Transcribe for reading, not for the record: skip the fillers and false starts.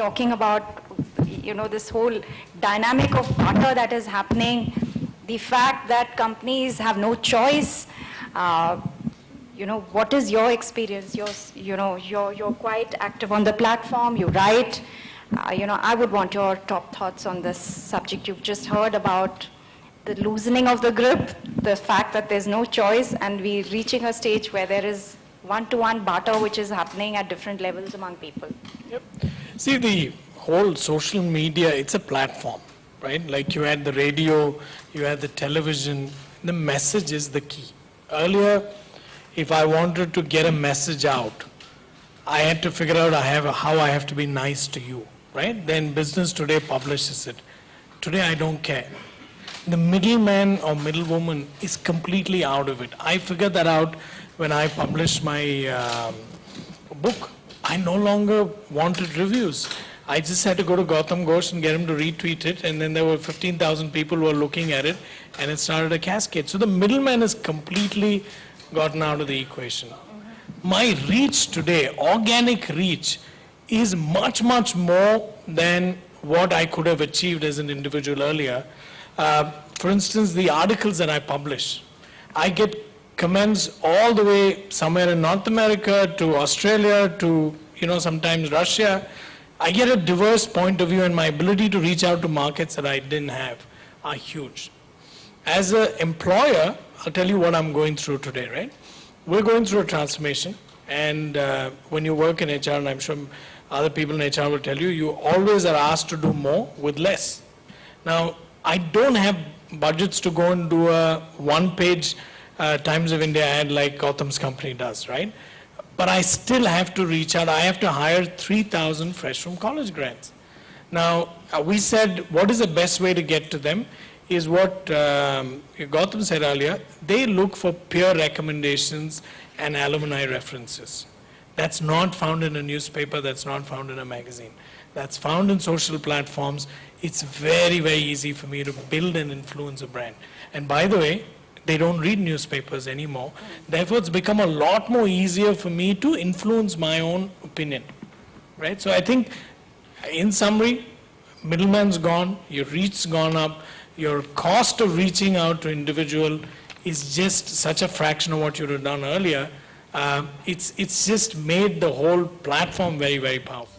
talking about, this whole dynamic of barter that is happening, the fact that companies have no choice. What is your experience? You're quite active on the platform, you write. I would want your top thoughts on this subject. You've just heard about the loosening of the grip, the fact that there's no choice, and we're reaching a stage where there is one-to-one barter which is happening at different levels among people. Yep. See, the whole social media, it's a platform, right? Like you had the radio, you had the television, the message is the key. Earlier, if I wanted to get a message out, I had to figure out how I have to be nice to you, right? Then Business Today publishes it. Today, I don't care. The middleman or middlewoman is completely out of it. I figured that out when I published my book. I no longer wanted reviews. I just had to go to Gautam Ghosh and get him to retweet it, and then there were 15,000 people who were looking at it, and it started a cascade. So the middleman has completely gotten out of the equation. My reach today, organic reach, is much, much more than what I could have achieved as an individual earlier. For instance, the articles that I publish, I get comments all the way somewhere in North America to Australia to, sometimes Russia. I get a diverse point of view, and my ability to reach out to markets that I didn't have are huge. As an employer, I'll tell you what I'm going through today, right? We're going through a transformation, and when you work in HR, and I'm sure other people in HR will tell you, you always are asked to do more with less. Now, I don't have budgets to go and do a one-page Times of India ad like Gautam's company does, right? But I still have to reach out. I have to hire 3,000 fresh from college grads. Now, we said, what is the best way to get to them is what Gautam said earlier. They look for peer recommendations and alumni references. That's not found in a newspaper. That's not found in a magazine. That's found in social platforms. It's very, very easy for me to build and influence a brand. And by the way, they don't read newspapers anymore. Therefore, it's become a lot more easier for me to influence my own opinion, right? So I think, in summary, middleman's gone, your reach's gone up, your cost of reaching out to individual is just such a fraction of what you would have done earlier. It's just made the whole platform very, very powerful.